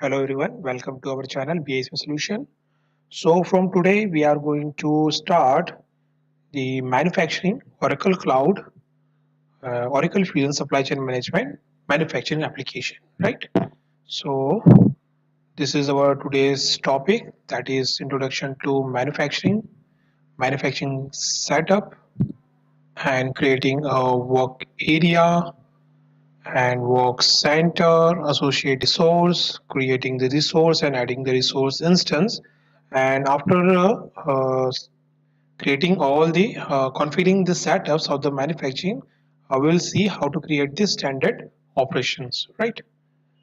Hello everyone, welcome to our channel BISP Solution. So from today we are going to start the manufacturing Oracle Cloud, Oracle Fusion Supply Chain Management manufacturing application, right? So this is our today's topic, that is introduction to manufacturing setup and creating a work area and work center, associate resource, creating the resource and adding the resource instance. And after creating all the configuring the setups of the manufacturing, we'll see how to create the standard operations, right?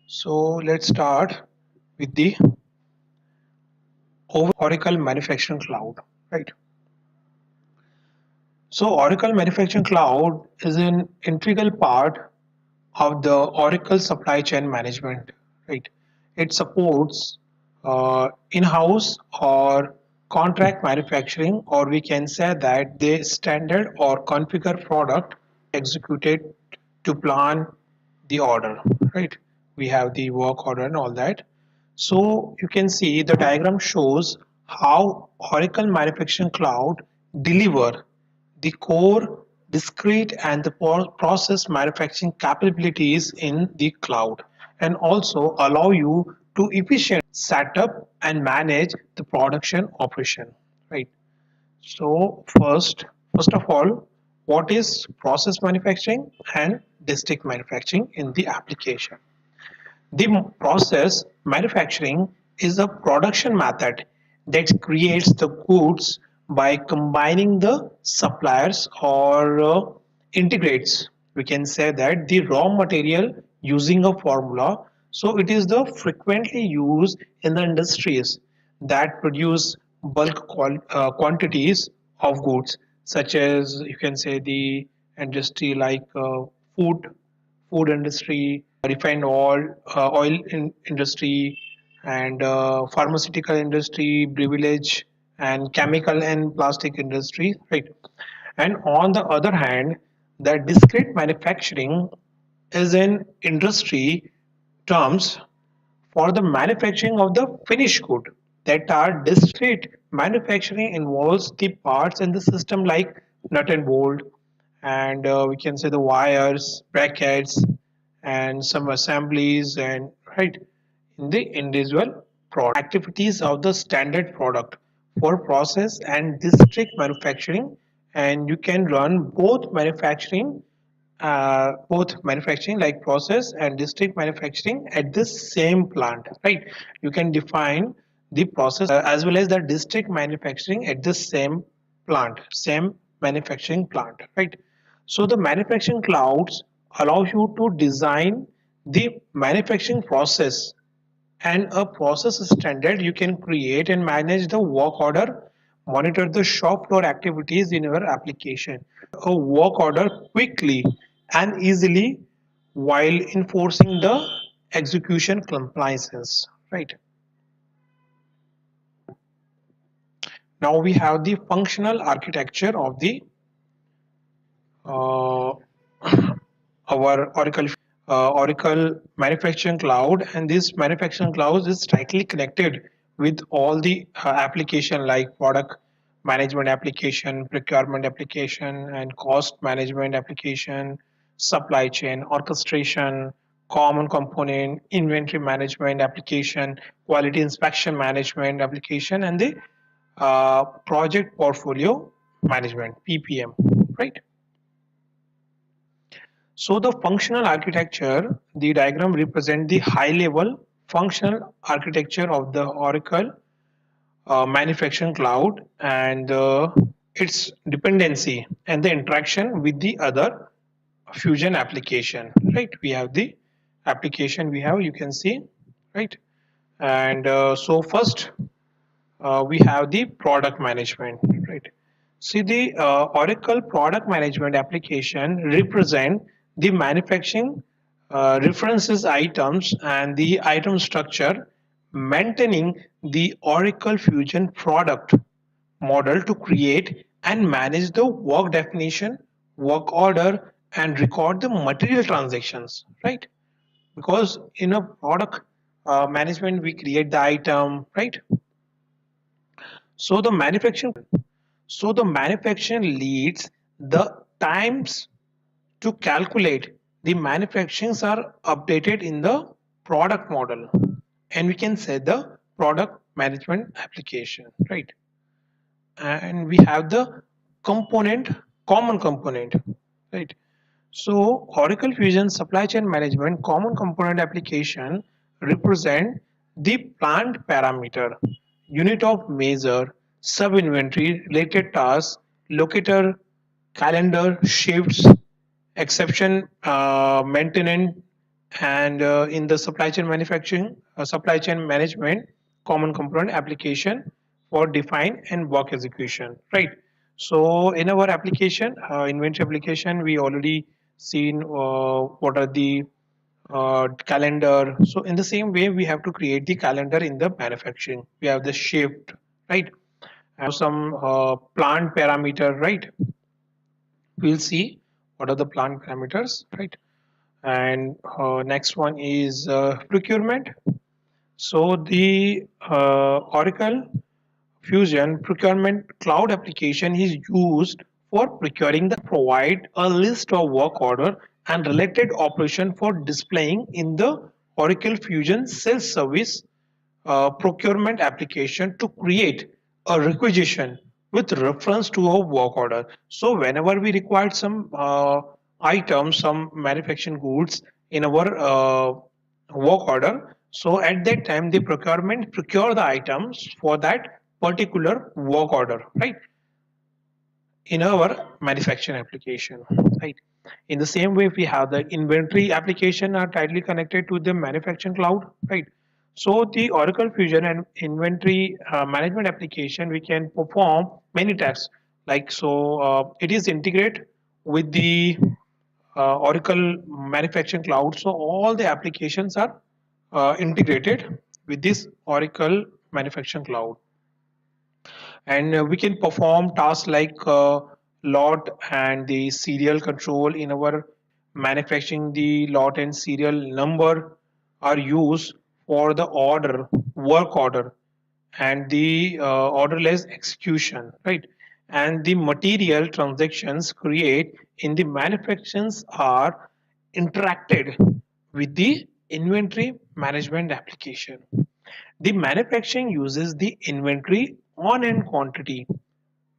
So let's start with the Oracle Manufacturing Cloud, right? So Oracle Manufacturing Cloud is an integral part of the Oracle supply chain management, right? It supports in-house or contract manufacturing, or we can say that the standard or configure product executed to plan the order, right? We have the work order and all that. So you can see the diagram shows how Oracle Manufacturing Cloud deliver the core, discrete, and the process manufacturing capabilities in the cloud, and also allow you to efficient set up and manage the production operation, right? So first of all, what is process manufacturing and discrete manufacturing in the application? The process manufacturing is a production method that creates the goods by combining the suppliers or integrates. We can say that the raw material using a formula. So it is the frequently used in the industries that produce bulk quantities of goods, such as you can say the industry like food industry, refined oil industry, and pharmaceutical industry, beverage, and chemical and plastic industry, right? And on the other hand, the discrete manufacturing is an industry terms for the manufacturing of the finished good. That are discrete manufacturing involves the parts in the system like nut and bolt, and we can say the wires, brackets, and some assemblies, and right in the individual product activities of the standard product for process and discrete manufacturing. And you can run both manufacturing like process and discrete manufacturing at the same plant, right? You can define the process as well as the discrete manufacturing at the same manufacturing plant, right? So the manufacturing clouds allow you to design the manufacturing process and a process standard. You can create and manage the work order, monitor the shop floor activities in your application, a work order quickly and easily while enforcing the execution compliances, right? Now we have the functional architecture of the uh, our Oracle Manufacturing Cloud, and this Manufacturing Cloud is tightly connected with all the application like product management application, procurement application, and cost management application, supply chain orchestration, common component, inventory management application, quality inspection management application, and the project portfolio management (PPM), right? So the functional architecture, the diagram represent the high level functional architecture of the Oracle manufacturing cloud, and its dependency and the interaction with the other fusion application, right? We have the application we have, you can see, right? And so first we have the product management, right? See, the Oracle product management application represent the manufacturing references items and the item structure, maintaining the Oracle Fusion product model to create and manage the work definition, work order, and record the material transactions, right? Because in a product management, we create the item, right? So the manufacturing leads the times to calculate the manufacturings are updated in the product model, and we can say the product management application, right? And we have the component common component, right? So Oracle Fusion supply chain management common component application represent the plant parameter, unit of measure, sub inventory, related tasks, locator, calendar, shifts, exception, maintenance, and in the supply chain manufacturing, supply chain management, common component application for define and work execution, right? So in our application, inventory application, we already seen what are the calendar. So in the same way, we have to create the calendar in the manufacturing. We have the shift, right? Some plant parameter, right? We'll see what are the plant parameters, right? And next one is procurement. So the Oracle Fusion procurement cloud application is used for procuring the provide a list of work order and related operation for displaying in the Oracle Fusion sales service procurement application to create a requisition with reference to a work order. So whenever we require some items, some manufacturing goods in our work order, so at that time the procurement procure the items for that particular work order, right? In our manufacturing application, right? In the same way, we have the inventory application are tightly connected to the manufacturing cloud, right? So the Oracle Fusion and inventory management application, we can perform many tasks. Like so, it is integrated with the Oracle manufacturing cloud. So all the applications are integrated with this Oracle manufacturing cloud, and we can perform tasks like lot and the serial control in our manufacturing. The lot and serial number are used for the order, work order, and the orderless execution, right? And the material transactions create in the manufacturings are interacted with the inventory management application. The manufacturing uses the inventory on hand quantity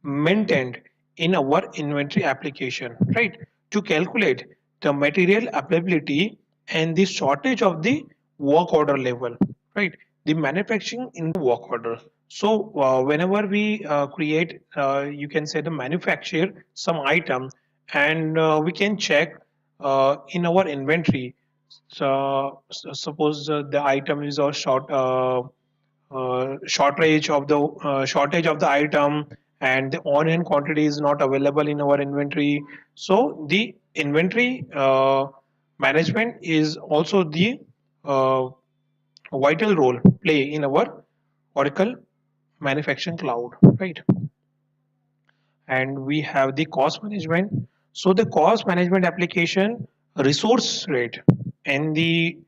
maintained in our inventory application, right, to calculate the material availability and the shortage of the work order level, right? The manufacturing in the work order. So whenever we create, you can say the manufacture some item, and we can check in our inventory. So suppose the item is a shortage of the item, and the on hand quantity is not available in our inventory. So the inventory management is also the uh, vital role play in our Oracle manufacturing cloud, right? And we have the cost management. So the cost management application, resource rate, and the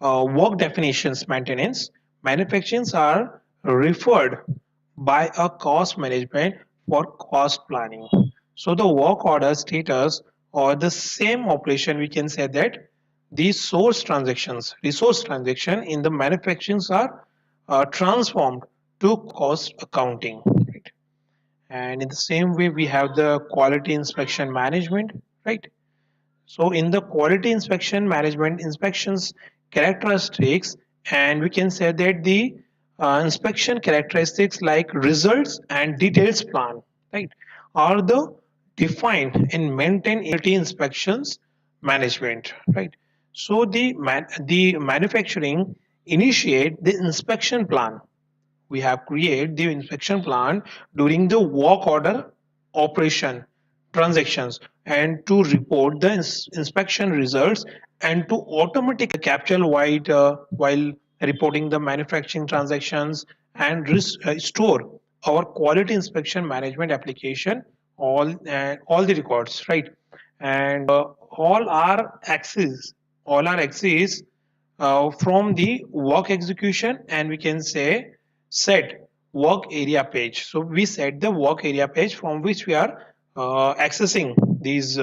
work definitions maintenance manufacturings are referred by a cost management for cost planning. So the work order status or the same operation, we can say that these resource transaction in the manufacturings are transformed to cost accounting, right? And in the same way, we have the quality inspection management, right? So in the quality inspection management, inspections characteristics, and we can say that the inspection characteristics like results and details plan, right, are the defined and maintained in quality inspections management, right? So the manufacturing initiate the inspection plan. We have created the inspection plan during the work order operation transactions, and to report the inspection results, and to automatically capture while reporting the manufacturing transactions, and store our quality inspection management application all the records, right? And all our axes from the work execution, and we can say set work area page. So we set the work area page from which we are accessing these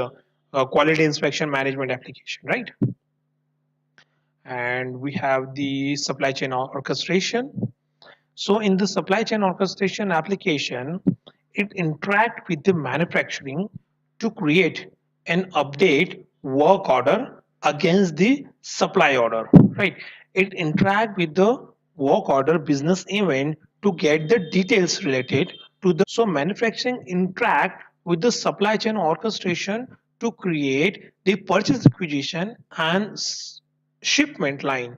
quality inspection management application, right? And we have the supply chain orchestration. So in the supply chain orchestration application, it interact with the manufacturing to create and update work order against the supply order, right? It interact with the work order business event to get the details related to the. So manufacturing interact with the supply chain orchestration to create the purchase acquisition and shipment line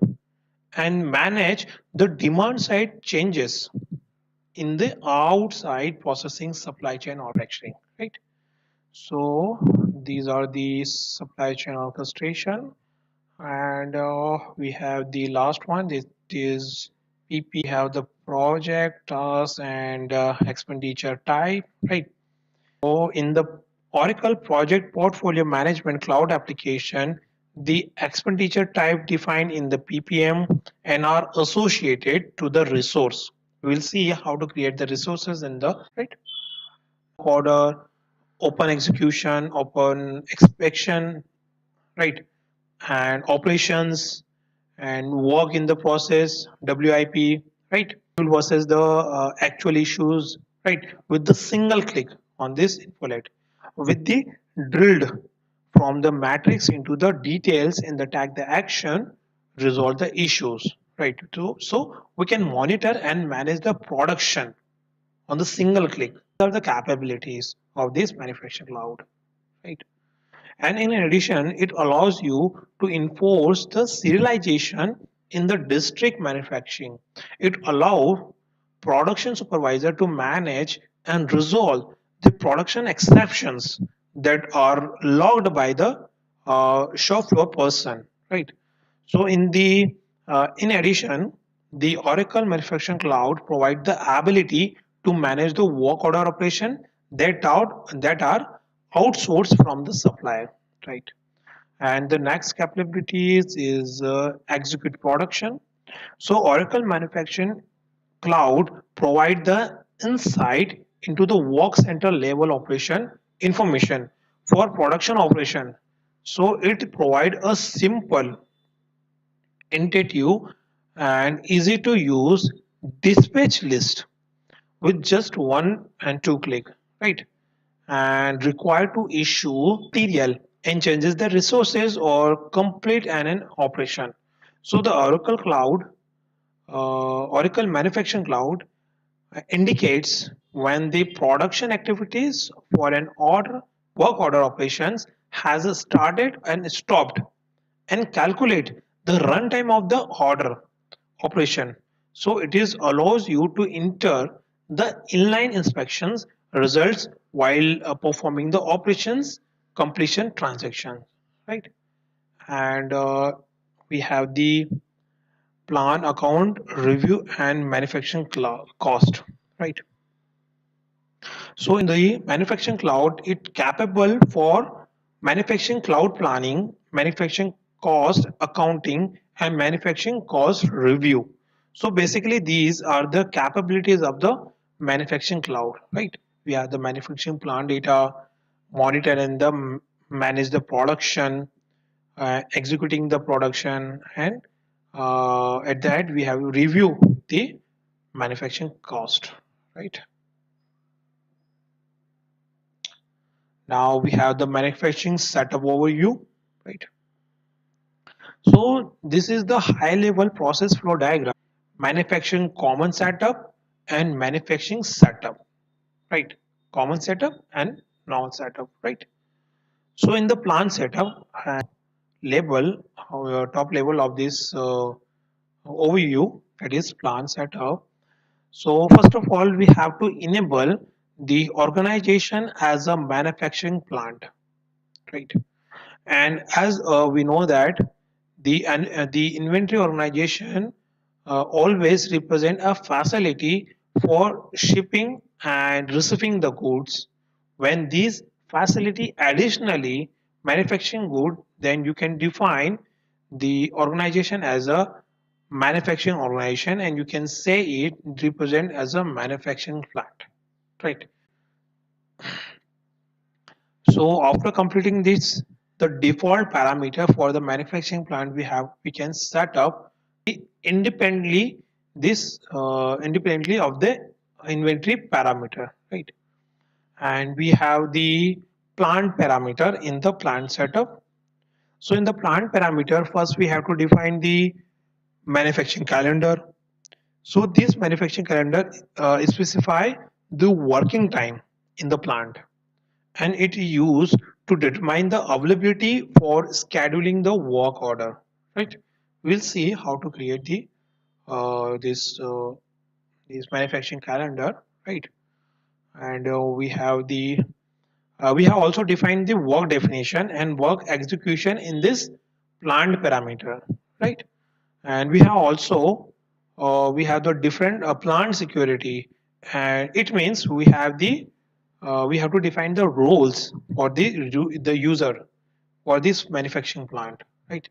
and manage the demand side changes in the outside processing supply chain manufacturing, right? So these are the supply chain orchestration, and we have the last one. This is PP. Have the project task and expenditure type, right? So in the Oracle Project Portfolio Management Cloud application, the expenditure type defined in the PPM and are associated to the resource. We'll see how to create the resources in the right order, open execution, open inspection, right, and operations and work in the process, WIP, right, versus the actual issues, right, with the single click on this infolet, with the drilled from the matrix into the details in the tag the action, resolve the issues, right? So we can monitor and manage the production on the single click. These are the capabilities of this manufacturing cloud, right? And in addition, it allows you to enforce the serialization in the district manufacturing. It allows production supervisor to manage and resolve the production exceptions that are logged by the shop floor person, right? So in addition, the Oracle Manufacturing Cloud provides the ability to manage the work order operation that are outsourced from the supplier, right? And the next capabilities is execute production. So Oracle Manufacturing Cloud provide the insight into the work center level operation information for production operation. So it provide a simple, intuitive, and easy to use dispatch list with just one and two click, right? And required to issue material and changes the resources or complete an operation. So the Oracle Manufacturing Cloud indicates when the production activities for an order work order operations has started and stopped, and calculate the runtime of the order operation. So it is allows you to enter the inline inspections results while performing the operations completion transaction, right? And we have the plan account review and manufacturing cost, right? So in the manufacturing cloud, it capable for manufacturing cloud planning, manufacturing cost accounting, and manufacturing cost review. So basically, these are the capabilities of the manufacturing cloud, right? We have the manufacturing plant data, monitor and the manage the production, executing the production, and at that we have review the manufacturing cost, right? Now we have the manufacturing setup overview, right? So this is the high level process flow diagram, manufacturing common setup and manufacturing setup, right? Common setup and normal setup, right? So in the plant setup level, top level of this overview, that is plant setup. So first of all, we have to enable the organization as a manufacturing plant, right? And as we know that the inventory organization always represent a facility for shipping and receiving the goods. When these facility additionally manufacturing good, then you can define the organization as a manufacturing organization, and you can say it represent as a manufacturing plant, right? So after completing this, the default parameter for the manufacturing plant we can set up independently independently of the inventory parameter, right? And we have the plant parameter in the plant setup. So in the plant parameter, first we have to define the manufacturing calendar. So this manufacturing calendar specify the working time in the plant, and it is used to determine the availability for scheduling the work order, right? We'll see how to create the this manufacturing calendar, right? And we have also defined the work definition and work execution in this plant parameter, right? And we have also we have the different plant security, and it means we have to define the roles for the user for this manufacturing plant, right?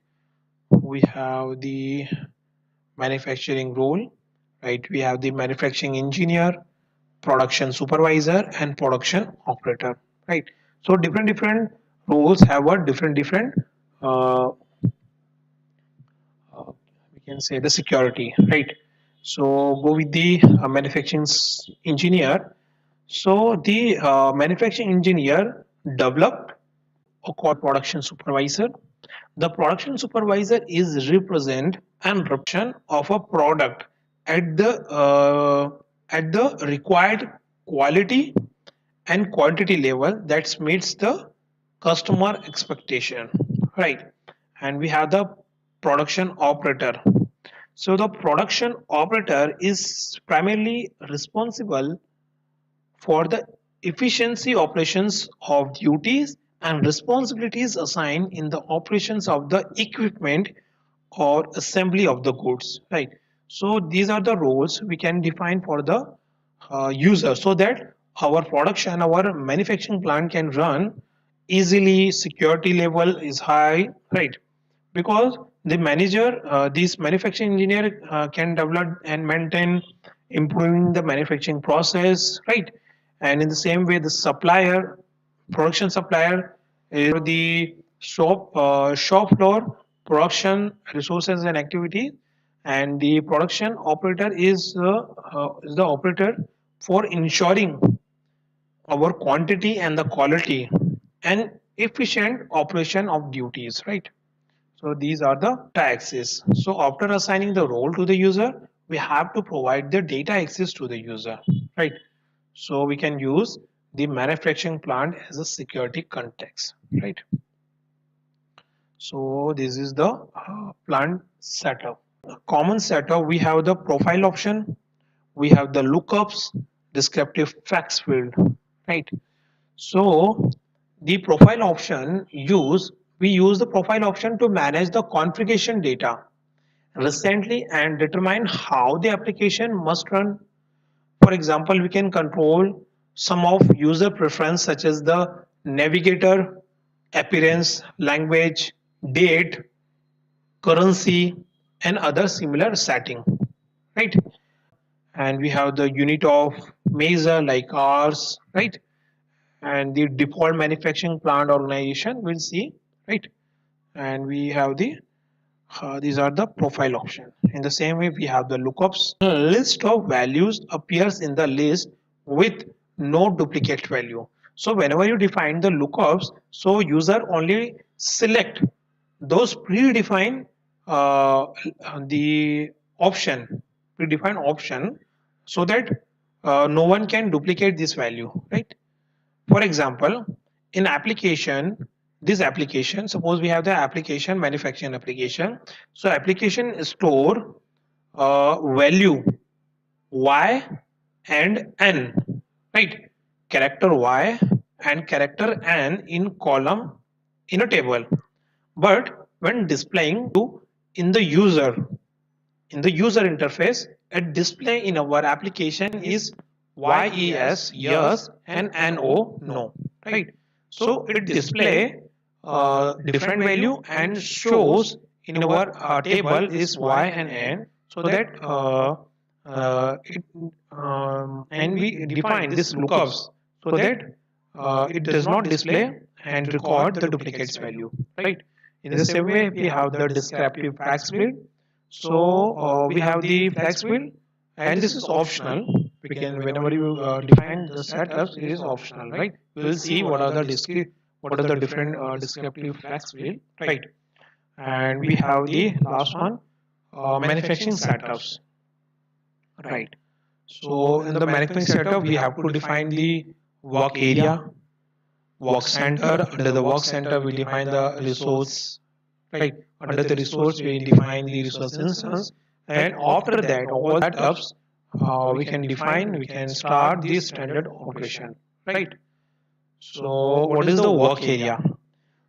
We have the manufacturing role, right? We have the manufacturing engineer, production supervisor, and production operator, right? So different roles have a different uh, we can say the security, right? So go with the manufacturing engineer. So the manufacturing engineer developed a called production supervisor. The production supervisor is represent and representation of a product at the required quality and quantity level that meets the customer expectation, right? And we have the production operator. So the production operator is primarily responsible for the efficiency operations of duties and responsibilities assigned in the operations of the equipment or assembly of the goods, right? So these are the roles we can define for the user, so that our production, our manufacturing plant can run easily, security level is high, right? Because the manager, this manufacturing engineer can develop and maintain improving the manufacturing process, right? And in the same way, the supplier, production supplier is the shop floor production resources and activity, and the production operator is the operator for ensuring our quantity and the quality and efficient operation of duties, right? So these are the data access. So after assigning the role to the user, we have to provide the data access to the user, right? So we can use the manufacturing plant as a security context, right? So this is the plant setup. Common setup, we have the profile option, we have the lookups, descriptive facts field, right? So the profile option we use the profile option to manage the configuration data recently and determine how the application must run. For example, we can control some of user preference such as the navigator, appearance, language, date, currency, and other similar setting, right? And we have the unit of measure like hours, right? And the default manufacturing plant organization we'll see, right? And we have the these are the profile option. In the same way, we have the lookups. A list of values appears in the list with no duplicate value. So whenever you define the lookups, so user only select those predefined uh, the option, predefined option, so that no one can duplicate this value, right? For example, in this application, suppose we have the application, manufacturing application. So application store value y and n, right? Character y and character n in column in a table. But when displaying to in the user interface, a display in our application is yes and no, right? So it display different value and shows in our table is y and n, so that and we define this lookups so that it does not display and record the duplicates value, right? In the same way, we have the descriptive flex field. So we have the flex field, and this is optional. We can, whenever you define the setups, it is optional, right? We will see what are the different descriptive flex field, right? And we have the last one, manufacturing setups, right? So in the manufacturing setup, we have to define the work area, work center. Under the work center, we define the resource, right? Under the resource, we define the resource instance, and after that, all that ups, we can start the standard operation, right? So what is the work area?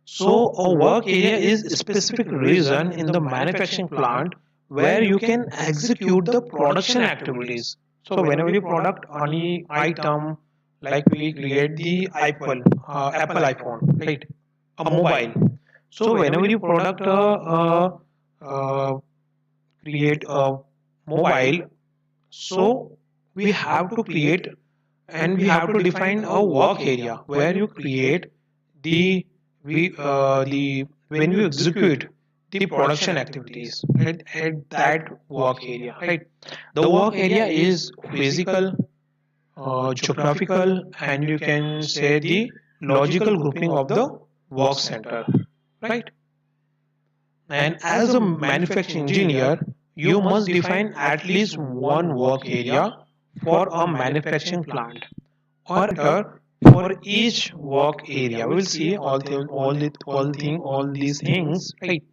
So a work area is a specific region in the manufacturing plant where you can execute the production activities. So whenever you product any item, like we create the Apple iPhone, right? A mobile. So whenever you product create a mobile, so we have to create and we have to define a work area where you create the the when you execute the production activities at that work area, right? The work area is physical, geographical, and you can say the logical grouping of the work center, right? And as a manufacturing engineer, you must define at least one work area for a manufacturing plant or for each work area. We will see all these things, right?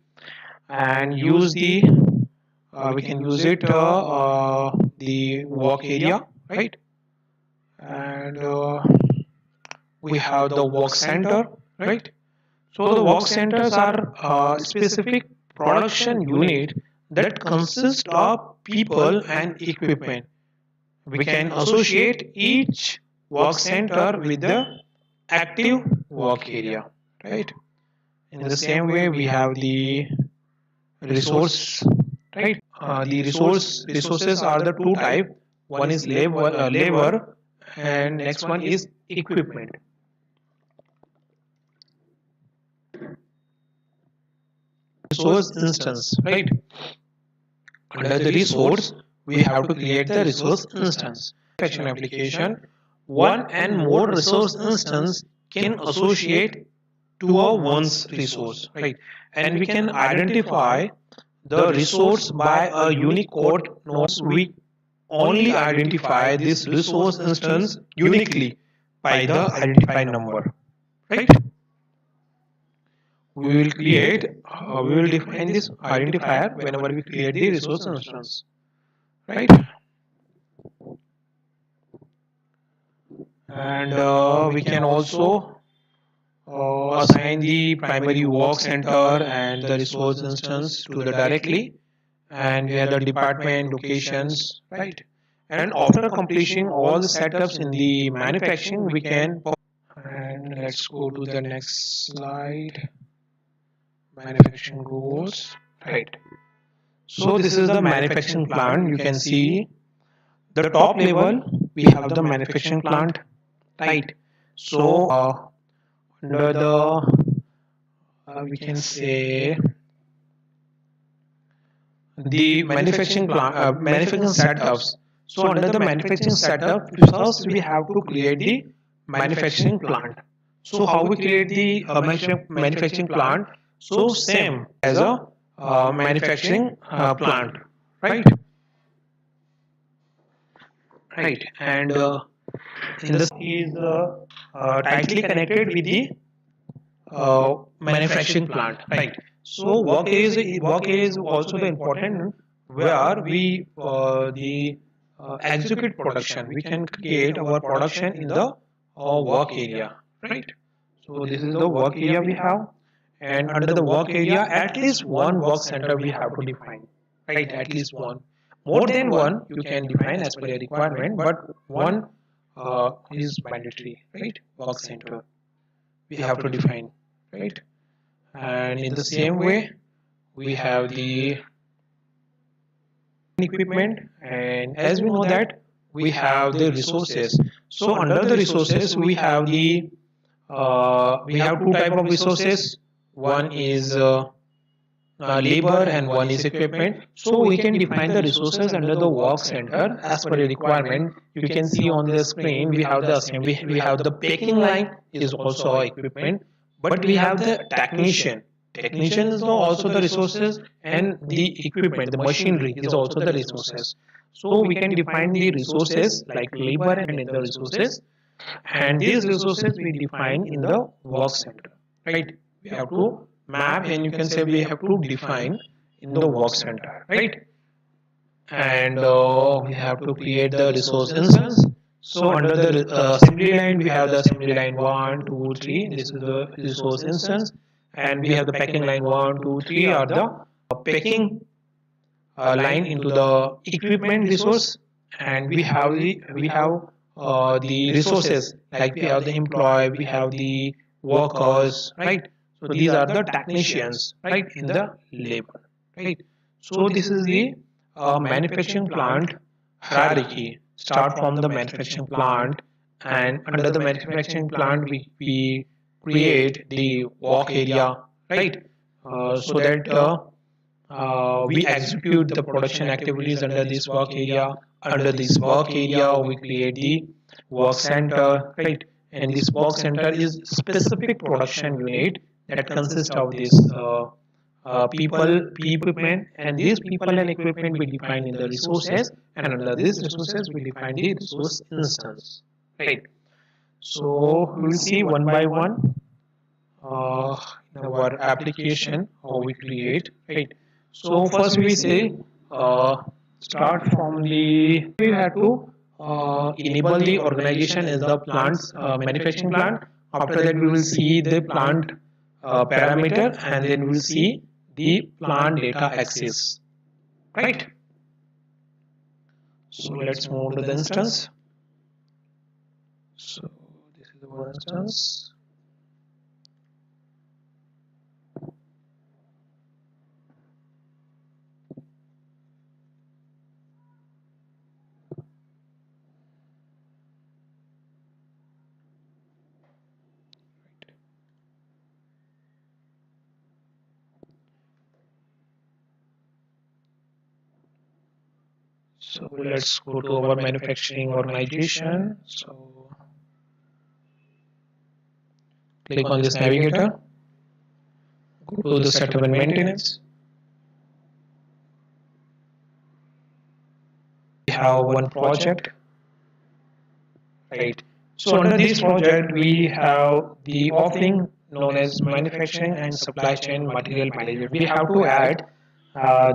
And use the we can use it the work area, right? And we have the work center, right? So the work centers are specific production unit that consist of people and equipment. We can associate each work center with the active work area, right? In the same way, we have the resource, right? The resources are the two type. One is labor, and next one is equipment. Resource instance, right? Under the resource, we have to create the resource instance. Manufacturing application, one and more resource instance can associate to a one's resource, right? And we can identify the resource by a unique code. Notes, we only identify this resource instance uniquely by the identifier number, right? We will define this identifier whenever we create the resource instance, right? And we can also assign the primary work center and the resource instance to the directly, and we have the department locations, right? And after completing all the setups in the manufacturing, we can, and let's go to the next slide. Manufacturing goals, right? So this is the manufacturing plant. You can see the top level, we have the manufacturing plant, right? So under the we can say the manufacturing plant, manufacturing setups. So under the manufacturing setup, first we have to create the manufacturing plant. So how we create the manufacturing plant? So same as a manufacturing plant, right? Right, and in this is tightly connected with the manufacturing plant, right? So work is also the important where we the execute production. We can create our production in the work area, right? So this is the work area we have, and under the work area, at least one work center we have to define, right? At least one. More than one you can define as per your requirement, but one is mandatory, right? Work center we have to define, right? And in the same way, we have the equipment, and as we know that we have the resources. So under the resources we have two type of resources. One is labor and one is equipment. So we can define the resources under the work center as per the requirement. You can see on the screen we have the assembly, we have the packing line is also equipment, but we have the technician. Technician is also the resources, and the equipment, the machinery is also the resources. So we can define the resources like labor and in the resources, and these resources we define in the work center, right? We have to map, and you can say we have to define in the work center, right? And we have to create the resource instance. So under the assembly line we have the assembly line 1 2 3, this is the resource instance, and we have the packing line 1 2 3 are the packing line into the equipment resource. And we have the resources like we have the employee, we have the workers, right? So these are the technicians, right, in the labor, right? So this is the manufacturing plant hierarchy. Start from the manufacturing plant, and under the manufacturing plant we create the work area, right? So that we execute the production activities under this work area. Under this work area we create the work center, right? And this work center is specific production unit that consists of this people, equipment, and these people and equipment we define in the resources, and under these resources we define the resource instance, right? So we will see one by one uh, in our application how we create, right? So first we say start from the we have to enable the organization as the plant's manufacturing plant. After that we will see the plant parameter, and then we will see the plant data access, right? So let's move to the instance. So this is the one instance. So let's go to our manufacturing organization. So click on this navigator, go to the setup and maintenance. We have one project, right? So under this project we have the offering known as manufacturing and supply chain material management. We have to add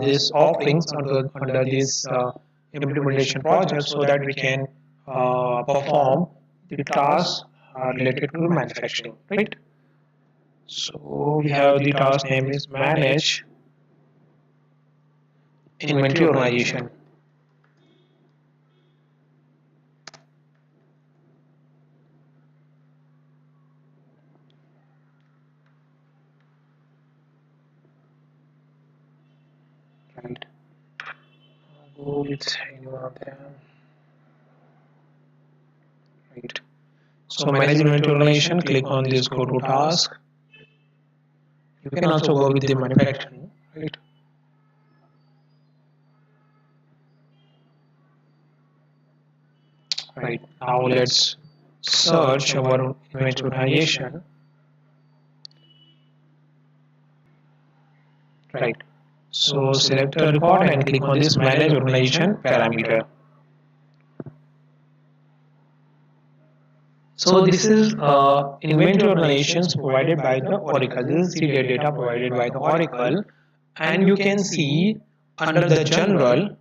these offerings under this implementation project so that we can perform the tasks related to manufacturing, right? So we have the task name is manage inventory organization. Right. Go with any one of them. Right. So manage inventory organization, click on this go to task. You can also go with the manufacturing, right? Right. Now let's search our inventory organization. Right. So select a record and click on this manage organization parameter. So this is inventory organizations provided by the Oracle. This is the data provided by the Oracle, and you can see under the general,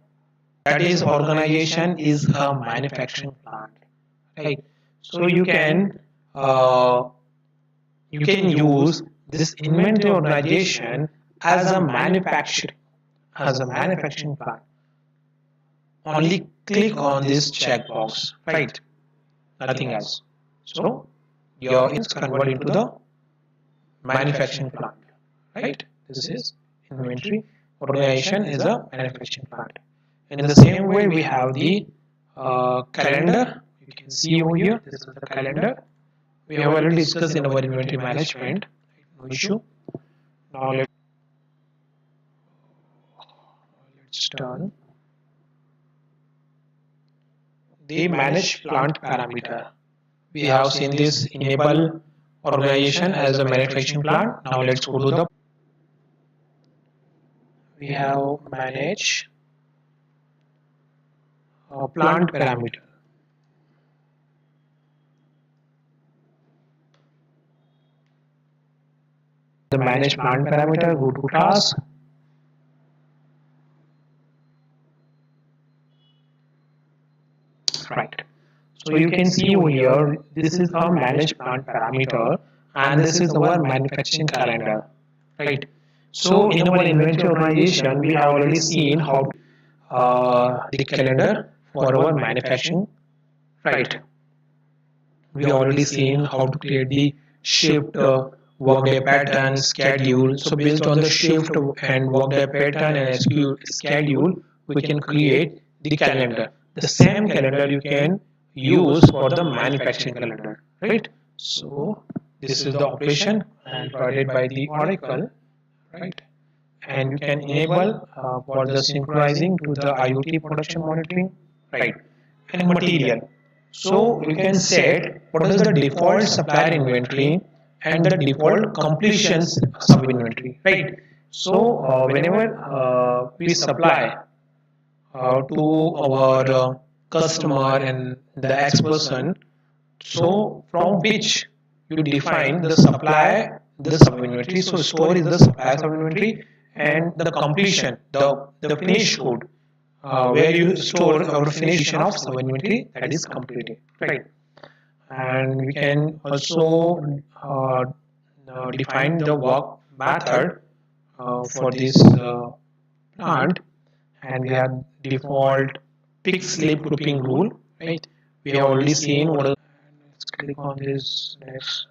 that is organization is a manufacturing plant, right? So uh, you can use this inventory organization as a manufacturing plant. Only click on this checkbox, right? Nothing else. So your is converted into the manufacturing plant, right? This is inventory organization is a manufacturing plant. In the same way, we have the calendar. You can see over here, this is the calendar. We have already discussed in our inventory management, no issue. Now let's turn the manage plant parameter. We have seen this enable organization as a manufacturing plant. Now let's go to the we have manage plant parameter. The manage plant parameter, go to task. Right. So you can see over here, this is our manage plant parameter and this is our manufacturing calendar. Right. So in our inventory organization, we have already seen how the calendar for our manufacturing. Right. We have already seen how to create the shift workday pattern schedule. So based on the shift and workday pattern and schedule, we can create the calendar. The same calendar you can use for the manufacturing calendar, right? So this is the operation and provided by the Oracle, right? And you can enable for the synchronizing to the IoT production monitoring, right? And material. So you can set what is the default supplier inventory and the default completions sub inventory, right? So whenever we supply to our customer and the X person, so from which you define the supply, the sub inventory. So store is the supply sub inventory and the completion, the finish code where you store our finish of sub inventory that is completed, right? And we can also define the work method for this plant, and we have default pick slip grouping rule, right? We have already seen what is. Let's click on this next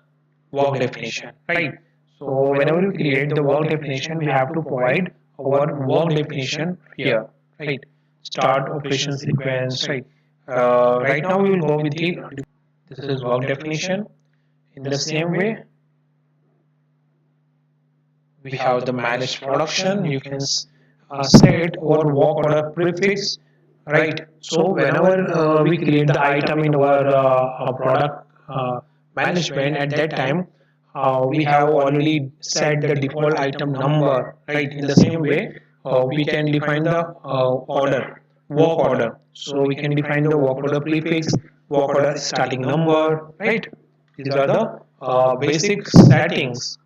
work definition, right? So whenever we create the work definition, we have to provide our work definition here, right? Start operation sequence, right? Right now we will go with the this is work definition. In the same way, we have the managed production. You can set or work order prefix, right? So whenever we create the item in our product management, at that time we have already set the default item number, right? In the same way, we can define the order, work order. So we can define the work order prefix, work order starting number, right? These are the basic settings.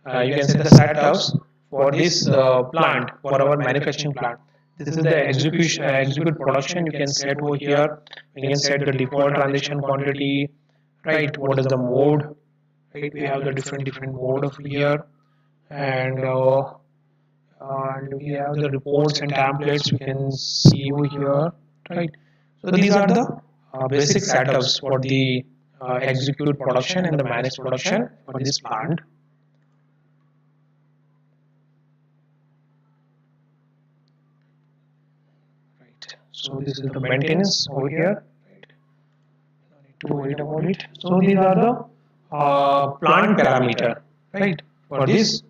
You can set the setups for this plant, for our manufacturing plant. This is the execute production. You can set over here. You can set the default transaction quantity, right? What is the mode? Right, we have the different mode over here, and we have the reports and templates. You can see over here, right? So these are the basic setups for the execute production and the managed production for this plant. So this is the maintenance over here. Right. No need to worry about it. So these are the plant parameter, right, for this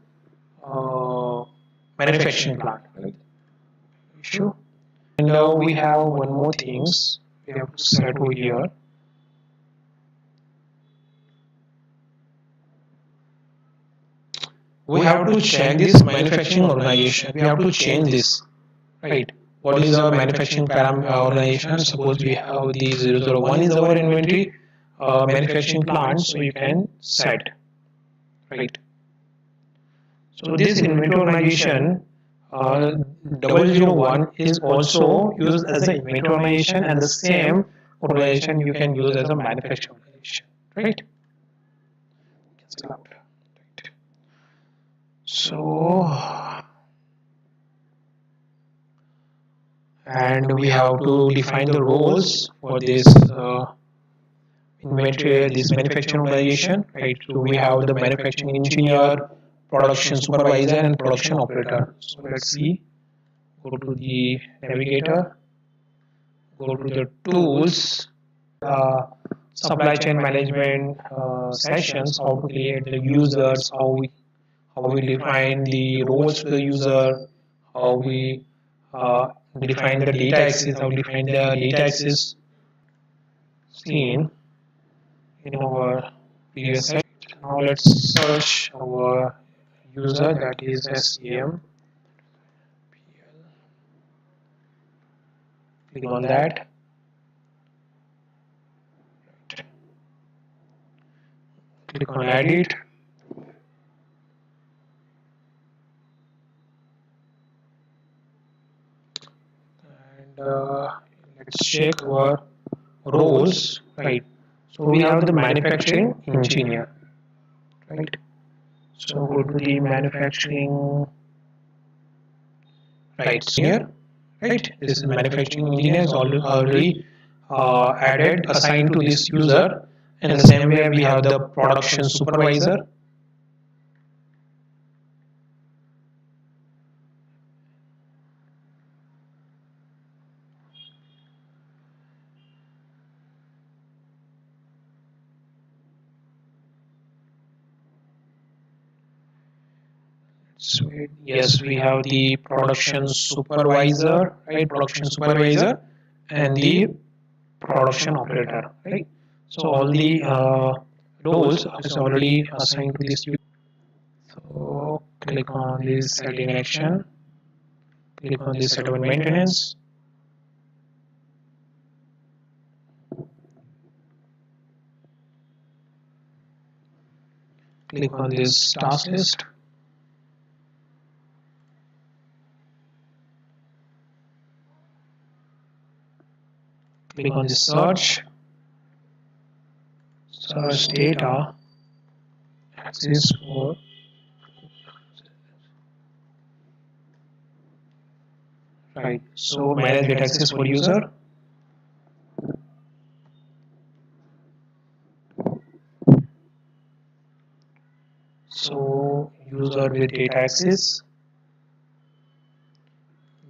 manufacturing plant. Right. Sure. And now we have one more things we have to set over here. We have to check this manufacturing organization. We have to change this, right? What is our manufacturing organization? Suppose we have the 001 is our inventory manufacturing plant, so you can set, right? So this inventory organization 001 is also used as an inventory organization, and the same organization you can use as a manufacturing organization, right? So, and we have to define the roles for this inventory, this manufacturing organization, right? So we have the manufacturing engineer, production supervisor and production operator. So let's see. Go to the navigator, go to the tools, supply chain management sessions, how to create the users, how we define the roles to the user, how we define the data access, how we define the data access seen in our previous session. Now let's search our user, that is SCM. Click on that. Click on edit. And let's check our roles, right? So we have the manufacturing engineer, right? So go to the manufacturing, right here, right? This is manufacturing engineer is already added, assigned to this user. In the same way, we have the production supervisor. So yes, we have the production supervisor, right? Production supervisor and the production operator, right? So all the roles is already assigned to this user. So click on this set in action. Click on this set of maintenance. Click on this task list. Click on the search data access for right. So manage data access for user. So user with data access.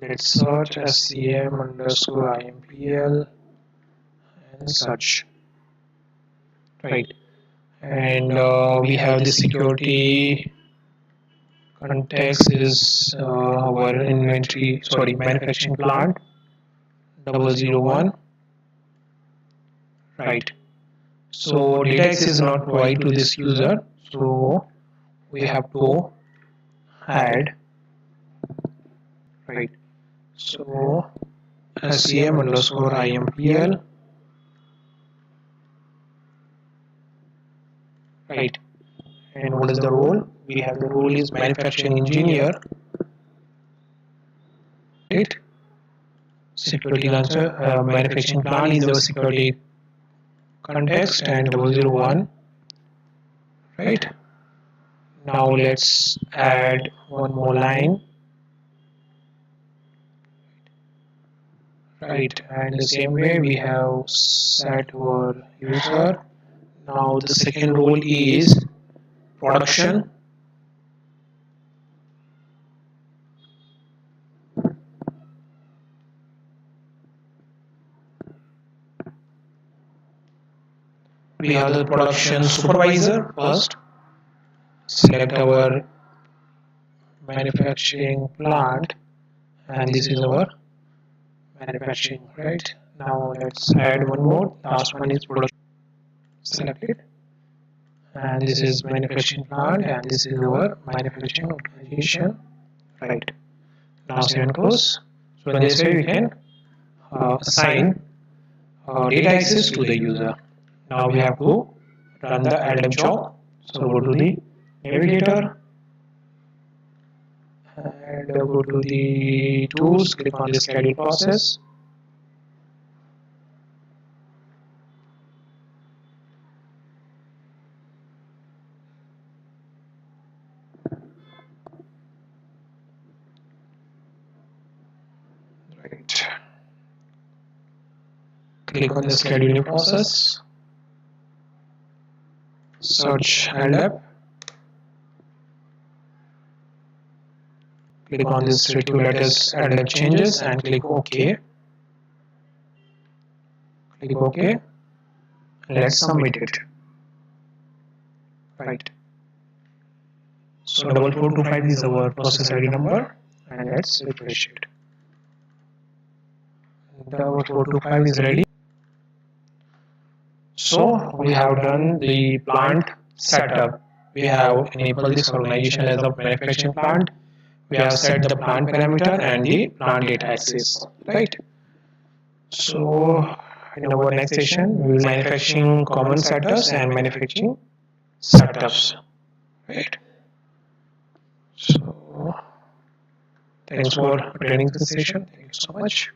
Let's search SCM underscore IMPL and search. Right. And we have the security context is our inventory, sorry, manufacturing plant 001. Right. So data access is not provided to this user, so we have to add, right? So SCM underscore IMPL, right? And what is the role? We have the role is manufacturing engineer, right? Security manufacturing plan is our security context and 001, right? Now let's add one more line, right? And the same way we have set our user. Now the second role is production. We have the production supervisor first. Select our manufacturing plant, and this is our manufacturing, right? Now let's add one more. Last one is production. Select it, and this is manufacturing plant, and this is our manufacturing organization, right? Now save and close. So in this way we can assign data access to the user. Now we have to run the LM job. So go to the navigator and go to the tools, click on the schedule process. Right. Click on the scheduling process. Search LM. click on this review latest added changes and click OK. Click OK and let's submit it. Right. So 4425 is our process ID number and let's refresh it. The 4425 is ready. So we have done the plant setup. We have enabled this organization as a manufacturing plant. We have set the plant parameter and the plant data access. Right. So in our next session, we will be manufacturing common setups and manufacturing setups. Right. So thanks for attending this session. Thank you so much.